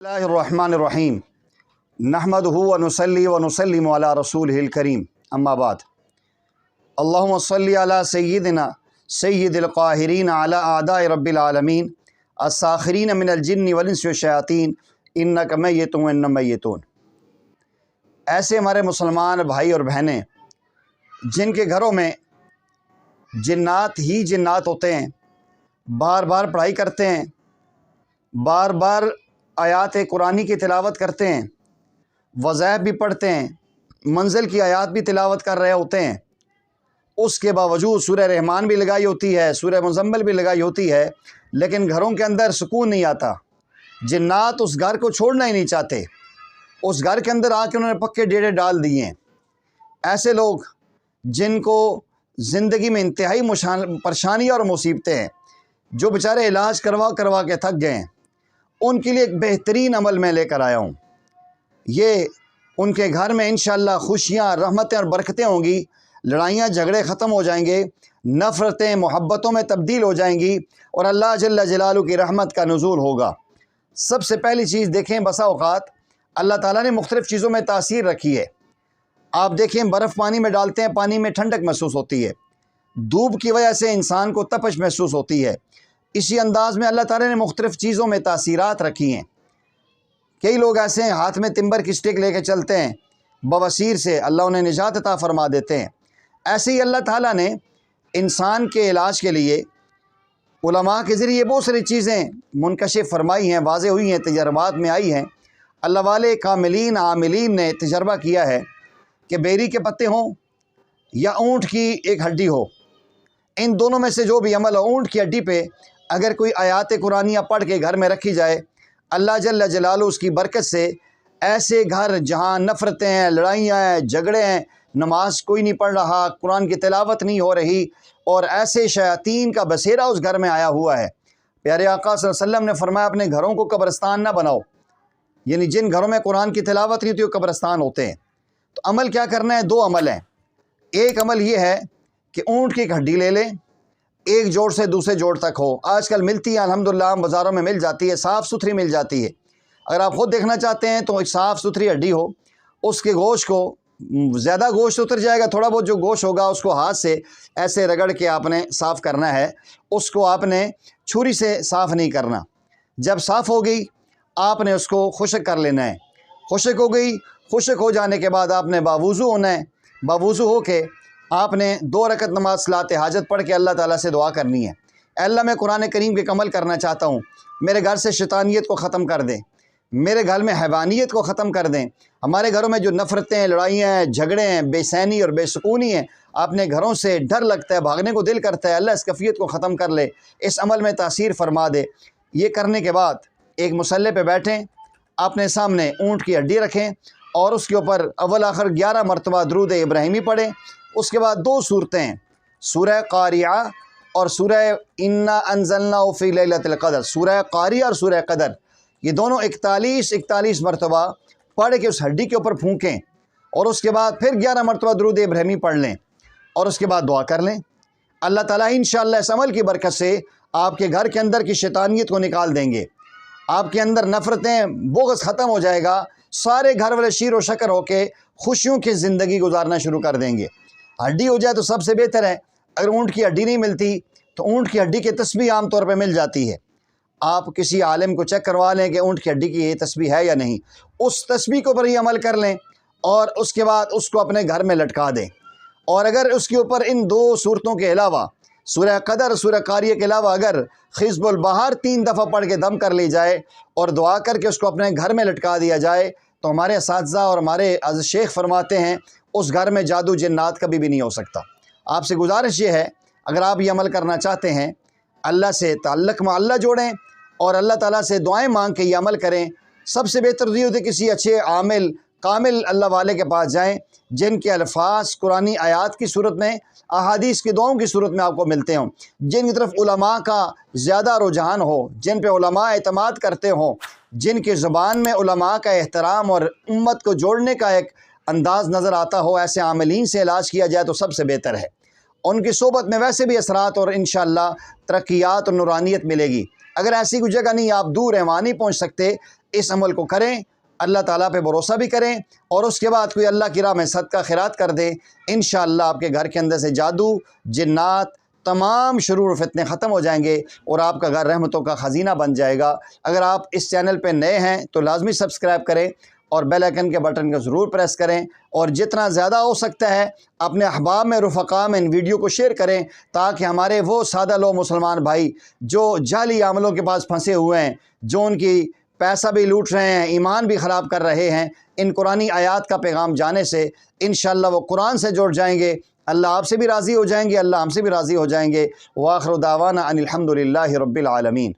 बिस्मिल्लाहिर्रहमानिर्रहीम नहमदुहु व नुसल्ली व नुसल्लिमु अला रसूलिहिल करीम अम्मा बाद अल्लाहुम्मा सल्लि अला सय्यिदिना सय्यिदिल काहिरीन अला आदाए रब्बिल आलमीन अस्साखिरीन मिनल जिन्नि वल इंसि वश्शयातीन इन्नका मय्यितुन व इन्नहुम मय्यितून। ऐसे हमारे मुसलमान भाई और बहनें जिनके घरों में जिन्नात ही जिन्नात होते हैं, बार बार पढ़ाई करते हैं, बार बार आयात कुरानी की तिलावत करते हैं, वज़ाइफ भी पढ़ते हैं, मंजिल की आयात भी तिलावत कर रहे होते हैं, उसके बावजूद सूरह रहमान भी लगाई होती है, सूरह मुज़म्मिल भी लगाई होती है, लेकिन घरों के अंदर सुकून नहीं आता। जिन्नात उस घर को छोड़ना ही नहीं चाहते, उस घर के अंदर आके उन्होंने पक्के डेरे डाल दिए हैं। ऐसे लोग जिनको ज़िंदगी में इंतहाई परेशानी और मुसीबतें हैं, जो बेचारे इलाज करवा करवा के थक गए हैं, उनके लिए एक बेहतरीन अमल मैं लेकर आया हूँ। ये उनके घर में इंशाअल्लाह खुशियाँ, रहमतें और बरकतें होंगी, लड़ाइयाँ झगड़े ख़त्म हो जाएंगे, नफ़रतें मोहब्बतों में तब्दील हो जाएंगी और अल्लाह जल्ल जलालू की रहमत का नुज़ूल होगा। सबसे पहली चीज़ देखें, बसा औक़ात अल्लाह ताला ने मुख्तलिफ़ चीज़ों में तासीर रखी है। आप देखें, बर्फ़ पानी में डालते हैं, पानी में ठंडक महसूस होती है, धूप की वजह से इंसान को तपश महसूस होती है। इसी अंदाज में अल्लाह ताला ने मुख्तलिफ़ चीज़ों में तासीरात रखी हैं। कई लोग ऐसे हैं, हाथ में तिम्बर की स्टिक लेके चलते हैं, बवासीर से अल्लाह उन्हें निजात अता फरमा देते हैं। ऐसे ही अल्लाह ताला ने इंसान के इलाज के लिए उलमा के ज़रिए बहुत सारी चीज़ें मुनकशिफ फरमाई हैं, वाज़े हुई हैं, तजर्बात में आई हैं। अल्लाह वाले कामिलीन आमिलीन ने तजर्बा किया है कि बेरी के पत्ते हों या ऊँट की एक हड्डी हो, इन दोनों में से जो भी अमल हो, ऊँट की हड्डी पे अगर कोई आयात कुरानिया पढ़ के घर में रखी जाए, अल्लाह जल्ल जलालू उसकी बरकत से ऐसे घर जहाँ नफ़रतें हैं, लड़ाइयाँ हैं, झगड़े हैं, नमाज कोई नहीं पढ़ रहा, कुरान की तिलावत नहीं हो रही और ऐसे शयातीन का बसेरा उस घर में आया हुआ है। प्यारे आका सल्लल्लाहु अलैहि वसल्लम ने फरमाया, अपने घरों को कब्रिस्तान ना बनाओ, यानी जिन घरों में कुरान की तिलावत नहीं होती वो कब्रिस्तान होते हैं। तो अमल क्या करना है? दो अमल हैं। एक अमल ये है कि ऊँट की एक हड्डी ले लें, एक जोड़ से दूसरे जोड़ तक हो, आजकल मिलती है अल्हम्दुलिल्लाह, बाज़ारों में मिल जाती है, साफ़ सुथरी मिल जाती है। अगर आप ख़ुद देखना चाहते हैं तो एक साफ़ सुथरी हड्डी हो, उसके गोश्त को, ज़्यादा गोश्त उतर जाएगा, थोड़ा बहुत जो गोश्त होगा उसको हाथ से ऐसे रगड़ के आपने साफ़ करना है, उसको आपने छुरी से साफ़ नहीं करना। जब साफ़ हो गई आपने उसको खुश्क कर लेना है। खुश्क हो गई, खुश्क हो जाने के बाद आपने बावुज़ू होना है। बावुज़ू हो के आपने 2 रकत नमाज सलात हाजत पढ़ के अल्लाह ताला से दुआ करनी है। अल्लाह, मैं कुरान करीम के कमल करना चाहता हूँ, मेरे घर से शैतानियत को ख़त्म कर दें, मेरे घर में हैवानियत को ख़त्म कर दें। हमारे घरों में जो नफ़रतें हैं, लड़ाइयाँ हैं, झगड़े हैं, बेचैनी और बेसुकूनी है, आपने घरों से डर लगता है, भागने को दिल करता है, अल्लाह इस कैफ़ियत को ख़त्म कर ले, इस अमल में तासीर फरमा दे। ये करने के बाद एक मुसल्ले पे बैठें, अपने सामने ऊँट की हड्डी रखें और उसके ऊपर अव्वल आखिर 11 मरतबा दुरूद इब्राहिमी पढ़ें। उसके बाद 2 सूरतें, सूरह कारिया और सूरह इन्ना अंज़लनाहु फ़ी लैलतिल क़द्र, सूरह कारिया और सूरह क़दर, ये दोनों 41 मरतबा पढ़ के उस हड्डी के ऊपर फूंकें और उसके बाद फिर 11 मरतबा दुरूद इब्राहिमी पढ़ लें और उसके बाद दुआ कर लें। अल्लाह ताला इंशाअल्लाह इस अमल की बरकत से आपके घर के अंदर की शैतानियत को निकाल देंगे, आपके अंदर नफ़रतें, बोगस ख़त्म हो जाएगा, सारे घर वाले शीर व शकर होके खुशियों की ज़िंदगी गुजारना शुरू कर देंगे। हड्डी हो जाए तो सबसे बेहतर है। अगर ऊँट की हड्डी नहीं मिलती तो ऊँट की हड्डी की तस्बीह आम तौर पे मिल जाती है। आप किसी आलिम को चेक करवा लें कि ऊँट की हड्डी की ये तस्बीह है या नहीं, उस तस्बीह के ऊपर ही अमल कर लें और उसके बाद उसको अपने घर में लटका दें। और अगर उसके ऊपर इन 2 सूरतों के अलावा, सूरह क़दर, सूरह कारिया के अलावा अगर खिज़्बुल बहार 3 दफ़ा पढ़ के दम कर ली जाए और दुआ करके उसको अपने घर में लटका दिया जाए, तो हमारे असातिज़ा और हमारे अज़ीज़ शेख फरमाते हैं उस घर में जादू जिन्नात कभी भी नहीं हो सकता। आपसे गुजारिश ये है, अगर आप ये अमल करना चाहते हैं, अल्लाह से ताल्लुक़ में अल्लाह जोड़ें और अल्लाह ताला से दुआएं मांग के ये अमल करें। सबसे बेहतर ये होती है किसी अच्छे आमिल कामिल अल्लाह वाले के पास जाएं, जिनके अल्फाज कुरानी आयात की सूरत में, अहादीस की दुआओं की सूरत में आपको मिलते हों, जिनकी तरफ उलमा का ज़्यादा रुझान हो, जिन पे उलमा एतमाद करते हों, जिनकी ज़ुबान में उलमा का एहतराम और उम्मत को जोड़ने का एक अंदाज़ नज़र आता हो, ऐसे आमिलीन से इलाज किया जाए तो सबसे बेहतर है। उनकी सोबत में वैसे भी असरात और इंशाअल्लाह तरक्कियात और नूरानियत मिलेगी। अगर ऐसी कोई जगह नहीं, आप दूर हैं, वहाँ नहीं पहुँच सकते, اس عمل کو کریں، اللہ تعالیٰ پہ بھروسہ بھی کریں، اور اس کے بعد کوئی اللہ کی راہ میں صدقہ خیرات کر دیں۔ انشاءاللہ آپ کے گھر کے اندر سے جادو، جنات، تمام شرور و فتنے ختم ہو جائیں گے اور آپ کا گھر رحمتوں کا خزینہ بن جائے گا۔ اگر آپ اس چینل پہ نئے ہیں تو لازمی سبسکرائب کریں اور بیل آئیکن کے بٹن کو ضرور پریس کریں، اور جتنا زیادہ ہو سکتا ہے اپنے احباب میں، رفقا میں ان ویڈیو کو شیئر کریں، تاکہ ہمارے وہ سادہ لوگ مسلمان بھائی جو جعلی عملوں کے پاس پھنسے ہوئے ہیں، جو ان کی پیسہ بھی لوٹ رہے ہیں، ایمان بھی خراب کر رہے ہیں، ان قرآنی آیات کا پیغام جانے سے انشاءاللہ وہ قرآن سے جڑ جائیں گے، اللہ آپ سے بھی راضی ہو جائیں گے، اللہ ہم سے بھی راضی ہو جائیں گے۔ وآخر دعوانا ان الحمد للہ رب العالمین۔